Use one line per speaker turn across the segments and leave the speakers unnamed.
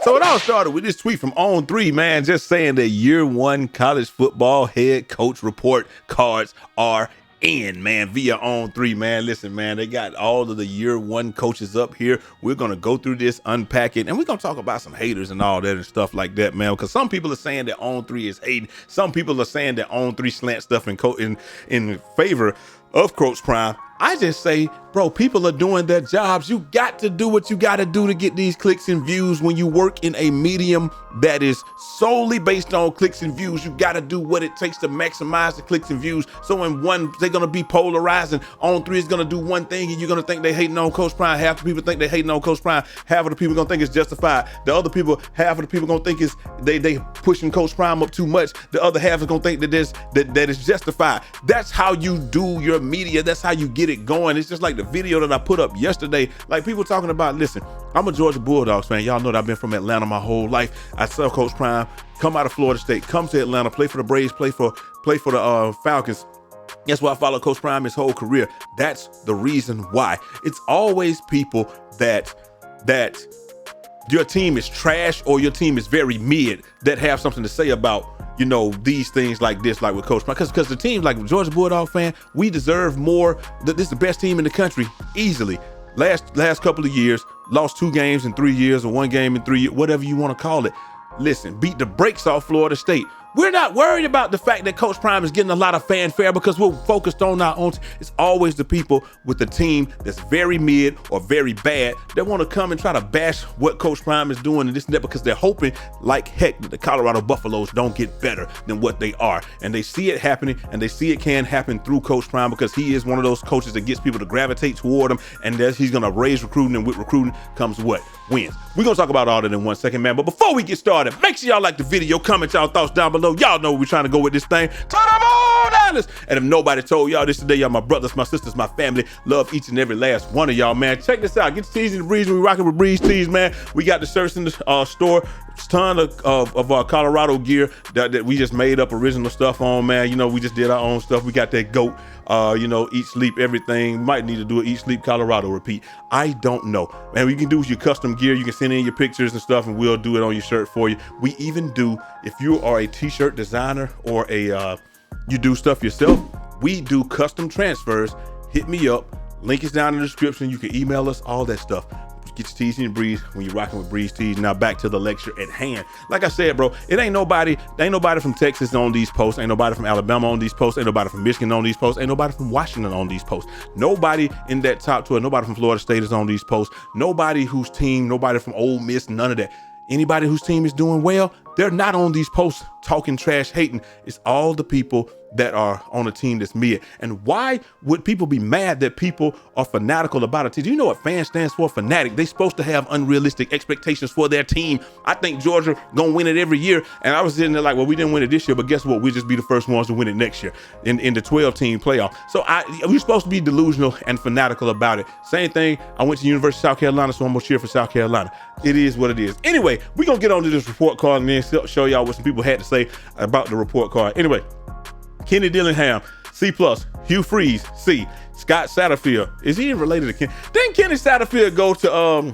So it all started with this tweet from On3, man, just saying that year one college football head coach report cards are in, man, via On3, man. Listen, man, they got all of the year one coaches up here. We're going to go through this, unpack it, and we're going to talk about some haters and all that and stuff like that, man, because some people are saying that On3 is hating. Some people are saying that On3 slant stuff in favor of Coach Prime. I just say, bro, people are doing their jobs. You got to do what you got to do to get these clicks and views. When you work in a medium that is solely based on clicks and views, you got to do what it takes to maximize the clicks and views. So when one, they're going to be polarizing. On3 is going to do one thing and you're going to think they hating on Coach Prime. Half the people think they hating on Coach Prime. Half of the people going to think it's justified. The other people, half of the people going to think it's they pushing Coach Prime up too much. The other half is going to think that is justified. That's how you do your media. That's how you get it going. It's just like the video that I put up yesterday. Like people talking about, listen, I'm a Georgia Bulldogs fan. Y'all know that I've been from Atlanta my whole life. I saw Coach Prime come out of Florida State, come to Atlanta, play for the Braves, play for the Falcons. That's why I followed Coach Prime his whole career. That's the reason why. It's always people that your team is trash or your team is very mid that have something to say about, you know, these things like this, like with Coach Prime. Because the team, like Georgia Bulldog fan, we deserve more. This is the best team in the country, easily. Last couple of years, lost 2 games in 3 years or 1 game in 3 years, whatever you want to call it. Listen, beat the brakes off Florida State. We're not worried about the fact that Coach Prime is getting a lot of fanfare because we're focused on our own. It's always the people with the team that's very mid or very bad that want to come and try to bash what Coach Prime is doing and this and that because they're hoping like heck that the Colorado Buffaloes don't get better than what they are. And they see it happening and they see it can happen through Coach Prime because he is one of those coaches that gets people to gravitate toward him and that he's going to raise recruiting, and with recruiting comes what? Wins. We're going to talk about all that in 1 second, man. But before we get started, make sure y'all like the video, comment y'all thoughts down below. Y'all know where we're trying to go with this thing. Turn them on down this. And if nobody told y'all this today, y'all my brothers, my sisters, my family. Love each and every last one of y'all, man. Check this out. Get the tees in the breeze. We rocking with Breeze Tees, man. We got the shirts in the store. It's a ton of our Colorado gear that we just made up original stuff on, man. You know, we just did our own stuff. We got that GOAT, you know, Eat Sleep, everything. Might need to do an Eat Sleep Colorado repeat. I don't know. Man, what you can do is your custom gear. You can send in your pictures and stuff and we'll do it on your shirt for you. We even do, if you are a t-shirt designer or you do stuff yourself, we do custom transfers. Hit me up. Link is down in the description. You can email us, all that stuff. Get your tees in your breeze when you're rocking with Breeze Tees. Now back to the lecture at hand. Like I said, bro, ain't nobody from Texas on these posts. Ain't nobody from Alabama on these posts. Ain't nobody from Michigan on these posts. Ain't nobody from Washington on these posts. Nobody in that top 12. Nobody from Florida State is on these posts. Nobody whose team, nobody from Ole Miss, none of that. Anybody whose team is doing well, they're not on these posts talking trash, hating. It's all the people that are on a team that's mid. And why would people be mad that people are fanatical about a team? Do you know what fan stands for? Fanatic. They're supposed to have unrealistic expectations for their team. I think Georgia gonna win it every year. And I was sitting there like, well, we didn't win it this year, but guess what? We'll just be the first ones to win it next year in the 12-team playoff. So we're supposed to be delusional and fanatical about it. Same thing. I went to University of South Carolina, so I'm gonna cheer for South Carolina. It is what it is. Anyway, we're gonna get on to this report card and then show y'all what some people had to say about the report card. Anyway, Kenny Dillingham, C+. Hugh Freeze, C. Scott Satterfield. Is he even related to Kenny? Didn't Kenny Satterfield go to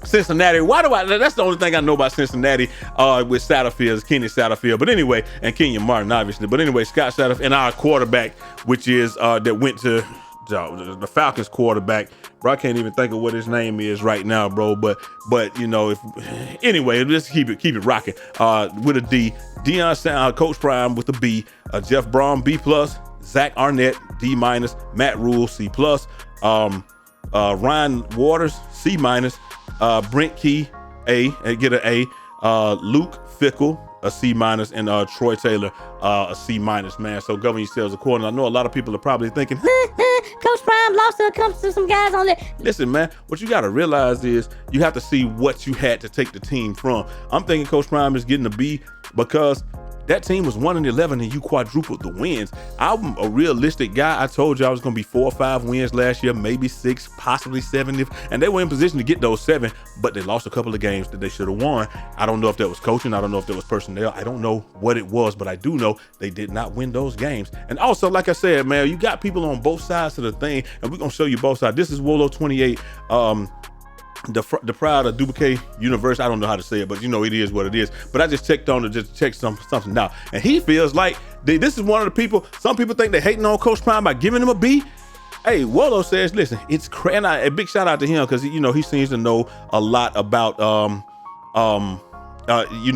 Cincinnati? That's the only thing I know about Cincinnati with Satterfield is Kenny Satterfield. But anyway, and Kenyon Martin, obviously. But anyway, Scott Satterfield and our quarterback, which is that went to the Falcons quarterback. Bro, I can't even think of what his name is right now, bro. But you know, anyway, let's keep it rocking. With a D, Deion Sanders, Coach Prime with a B, Jeff Braun B+, Zach Arnett D-, Matt Rule C+, Ryan Waters C-, Brent Key A, and get an A, Luke Fickle a C-, and Troy Taylor a C-, man. So govern yourselves accordingly. I know a lot of people are probably thinking,
Coach Prime lost to comes to some guys on there.
Listen, man, what you got to realize is you have to see what you had to take the team from. I'm thinking Coach Prime is getting a B because that team was 1-11 and you quadrupled the wins. I'm a realistic guy. I told you I was going to be 4 or 5 wins last year, maybe 6, possibly 7. And they were in position to get those 7, but they lost a couple of games that they should have won. I don't know if that was coaching. I don't know if that was personnel. I don't know what it was, but I do know they did not win those games. And also, like I said, man, you got people on both sides of the thing, and we're going to show you both sides. This is Wolo 28. the proud of Dubuque University. I don't know how to say it, but it is what it is. But I just checked on it just to check something out, and he feels like this is one of the people. Some people think they're hating on Coach Prime by giving him a B. Hey, Wallow says, listen, it's crazy. A big shout out to him because he seems to know a lot about he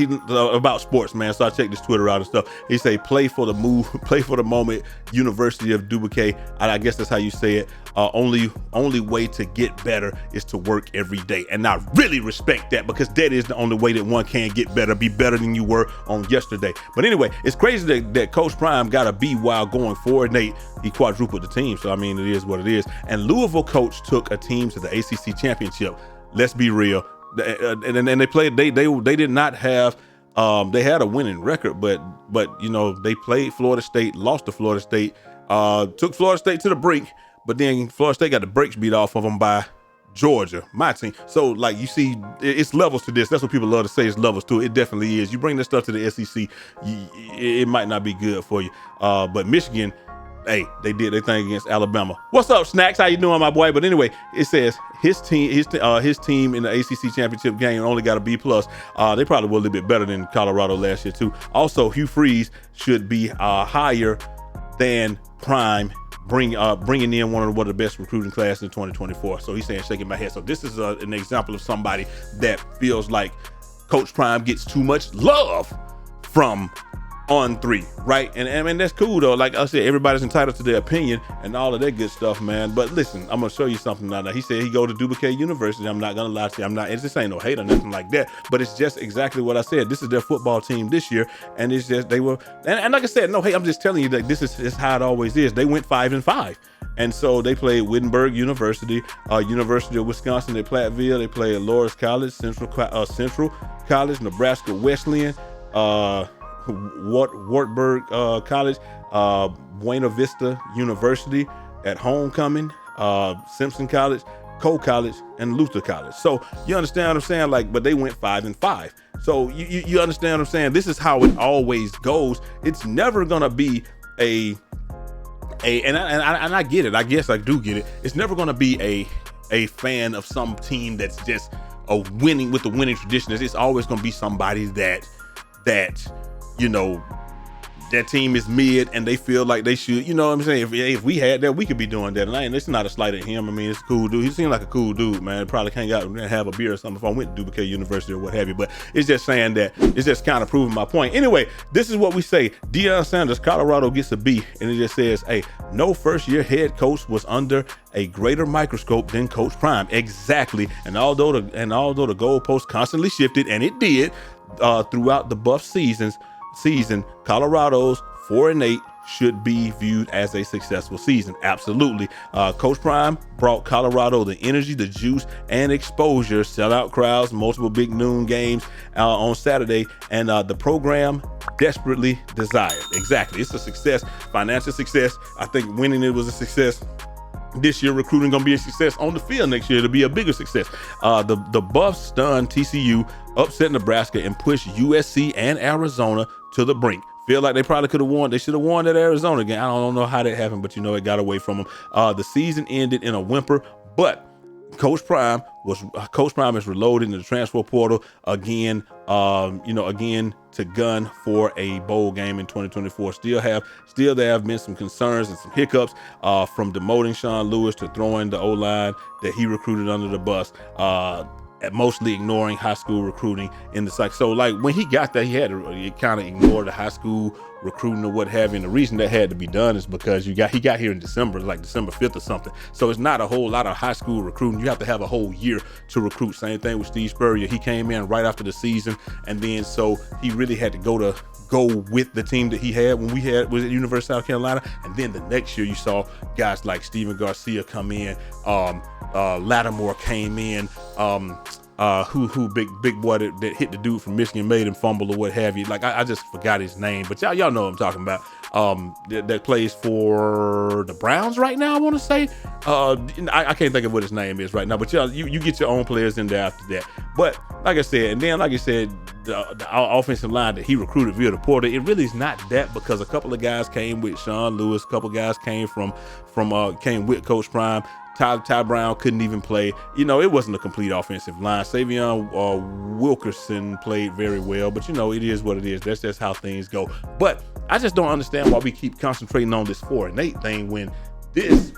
about sports, man. So I checked his Twitter out and stuff. He say, play for the moment, University of Dubuque. I guess that's how you say it. Only way to get better is to work every day. And I really respect that, because that is the only way that one can get better, be better than you were on yesterday. But anyway, it's crazy that Coach Prime got a B while going 4-8. He quadrupled the team. So, I mean, it is what it is. And Louisville coach took a team to the ACC championship. Let's be real. And they played. They did not have. They had a winning record, but they played Florida State, lost to Florida State, took Florida State to the brink, but then Florida State got the brakes beat off of them by Georgia, my team. So, like, you see, it's levels to this. That's what people love to say. It's levels to it. It definitely is. You bring this stuff to the SEC, it might not be good for you. But Michigan, hey, they did their thing against Alabama. What's up, Snacks? How you doing, my boy? But anyway, it says his team in the ACC championship game only got a B+. They probably were a little bit better than Colorado last year too. Also, Hugh Freeze should be higher than Prime, bringing in one of the best recruiting classes in 2024. So he's saying, shaking my head. So this is an example of somebody that feels like Coach Prime gets too much love from On3, right? And I mean, that's cool though. Like I said, everybody's entitled to their opinion and all of that good stuff, man. But listen, I'm gonna show you something now. He said he go to Dubuque University. I'm not gonna lie to you. This ain't no hate or nothing like that. But it's just exactly what I said. This is their football team this year, and it's just and like I said, no hate. I'm just telling you that this is how it always is. They went 5-5. And so they played Wittenberg University, University of Wisconsin at Platteville. They played Loras College, Central College, Nebraska Wesleyan, Wartburg College, Buena Vista University at Homecoming, Simpson College, Cole College, and Luther College. So you understand what I'm saying? Like, but they went 5-5. So you understand what I'm saying? This is how it always goes. It's never gonna be and I get it. I guess I do get it. It's never gonna be a fan of some team that's just winning with the winning tradition. It's always gonna be somebody that that team is mid and they feel like they should, you know what I'm saying? If we had that, we could be doing that. And it's not a slight at him. I mean, it's a cool dude. He seemed like a cool dude, man. Probably can't go out and have a beer or something if I went to Dubuque University or what have you. But it's just saying that, it's just kind of proving my point. Anyway, this is what we say. Deion Sanders, Colorado gets a B. And it just says, hey, no first-year head coach was under a greater microscope than Coach Prime. Exactly. And although the goalposts constantly shifted, and it did, throughout the Buff season, Colorado's 4-8 should be viewed as a successful season. Absolutely. Coach Prime brought Colorado the energy, the juice, and exposure, sellout crowds, multiple big noon games on Saturday, and the program desperately desired. Exactly. It's a success, financial success. I think winning it was a success. This year, recruiting gonna be a success on the field. Next year, it'll be a bigger success. The Buffs stunned TCU, upset Nebraska, and pushed USC and Arizona to the brink. Feel like they probably could have won. They should have won that Arizona game. I don't know how that happened, but it got away from them. The season ended in a whimper, but Coach Prime is reloaded in the transfer portal again. Again to gun for a bowl game in 2024. Still there have been some concerns and some hiccups from demoting Sean Lewis to throwing the O-line that he recruited under the bus. Mostly ignoring high school recruiting in the cycle. So like when he got there, he had to kind of ignore the high school recruiting or what have you. And the reason that had to be done is because he got here in December, like December 5th or something. So it's not a whole lot of high school recruiting. You have to have a whole year to recruit. Same thing with Steve Spurrier. He came in right after the season, and then so he really had to go with the team that he had when was at University of South Carolina. And then the next year you saw guys like Steven Garcia come in, Lattimore came in, big boy that hit the dude from Michigan, made him fumble or what have you. Like I just forgot his name, but y'all know what I'm talking about. That plays for the Browns right now, I want to say. I can't think of what his name is right now, but you get your own players in there after that. But like I said, the offensive line that he recruited via the portal. It really is not that, because a couple of guys came with Sean Lewis, a couple of guys came came with Coach Prime. Ty Brown couldn't even play. You know, it wasn't a complete offensive line. Savion Wilkerson played very well, but you know, it is what it is. That's just how things go. But I just don't understand why we keep concentrating on this 4-8 thing when this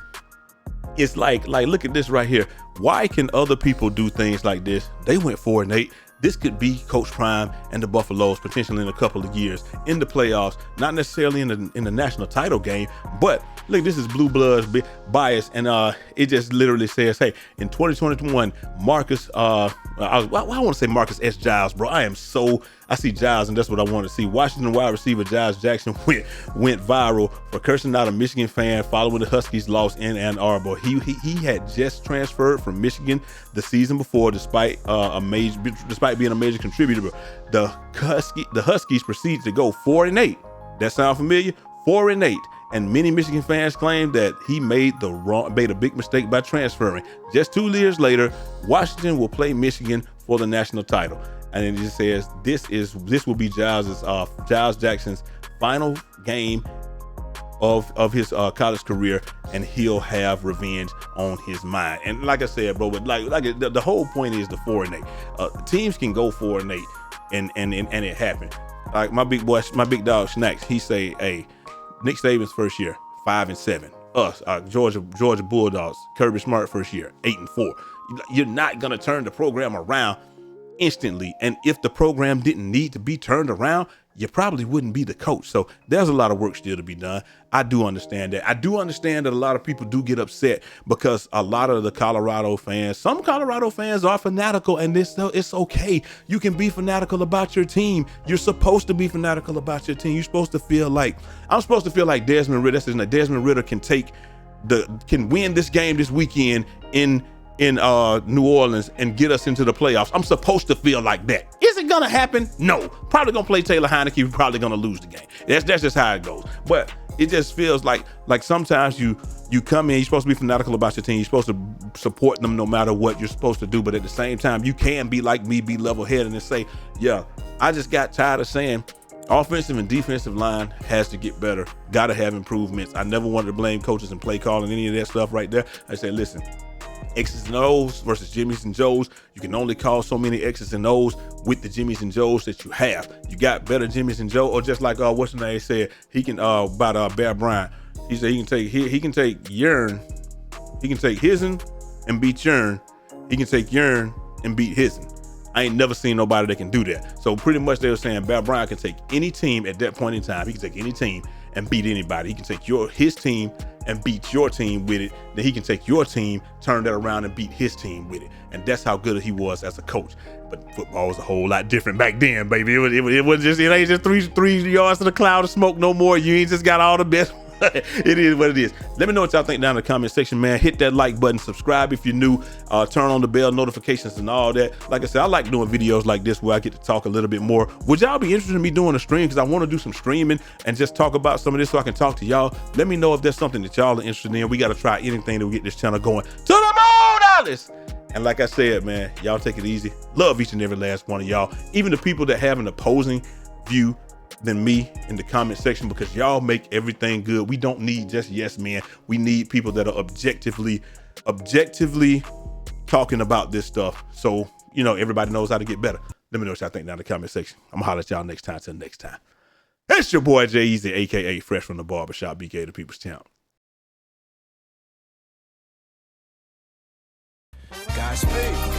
is like look at this right here. Why can other people do things like this? They went 4-8. This could be Coach Prime and the Buffaloes potentially in a couple of years in the playoffs, not necessarily in the national title game, but look, this is Blue Bloods bias, and it just literally says, hey, in 2021, Marcus, I want to say Marcus S. Giles, bro. I see Giles, and that's what I want to see. Washington wide receiver Giles Jackson went viral for cursing out a Michigan fan following the Huskies' loss in Ann Arbor. He had just transferred from Michigan the season before, despite being a major contributor. The Huskies proceeded to go 4-8. That sound familiar? 4-8. And many Michigan fans claim that he made a big mistake by transferring. Just 2 years later, Washington will play Michigan for the national title. And it just says this will be Giles Jackson's final game of his college career, and he'll have revenge on his mind. And like I said, bro, but the whole point is the 4-8. Teams can go 4-8, and it happened. Like my big dog Snacks, he say, hey, Nick Saban's first year, 5-7. Us, Georgia Bulldogs, Kirby Smart first year, 8-4. You're not gonna turn the program around instantly, and if the program didn't need to be turned around, you probably wouldn't be the coach. So there's a lot of work still to be done. I do understand that. I do understand that a lot of people do get upset because a lot of the some Colorado fans are fanatical, and it's okay. You can be fanatical about your team. You're supposed to be fanatical about your team. You're supposed to feel like, I'm supposed to feel like Desmond Ritter can win this game this weekend in New Orleans and get us into the playoffs. I'm supposed to feel like that. Is it gonna happen? No. Probably gonna play Taylor Heineke. We're probably gonna lose the game. That's just how it goes. But it just feels like sometimes you come in, you're supposed to be fanatical about your team. You're supposed to support them no matter what you're supposed to do. But at the same time, you can be like me, be level-headed and say, yeah, I just got tired of saying offensive and defensive line has to get better. Got to have improvements. I never wanted to blame coaches and play calling, any of that stuff right there. I say, listen, X's and O's versus Jimmy's and Joe's. You can only call so many X's and O's with the Jimmy's and Joe's that you have. You got better Jimmy's and Joe, or just like what's the name said, he can about Bear Bryant. He said he can take Yearn, he can take Hisn and beat Yearn. He can take Yearn and beat Hisn. I ain't never seen nobody that can do that. So pretty much they were saying Bear Bryant can take any team at that point in time. He can take any team and beat anybody. He can take his team and beat your team with it. Then he can take your team, turn that around and beat his team with it. And that's how good he was as a coach. But football was a whole lot different back then, baby. It ain't just three yards to the cloud of smoke no more. You ain't just got all the best. It is what it is. Let me know what y'all think down in the comment section, man. Hit that like button, subscribe if you're new, turn on the bell notifications and all that. Like I said, I like doing videos like this where I get to talk a little bit more. Would y'all be interested in me doing a stream? Because I want to do some streaming and just talk about some of this so I can talk to y'all. Let me know if there's something that y'all are interested in. We got to try anything to get this channel going to the moon, Alice. And like I said, man, y'all take it easy. Love each and every last one of y'all. Even the people that have an opposing view than me in the comment section, because y'all make everything good. We don't need just yes men. We need people that are objectively talking about this stuff, so you know everybody knows how to get better. Let me know what y'all think down in the comment section. I'm gonna holler at y'all next time. Till next time, it's your boy Jay Easy, aka Fresh from the Barbershop, BK the People's Champ.
Godspeed.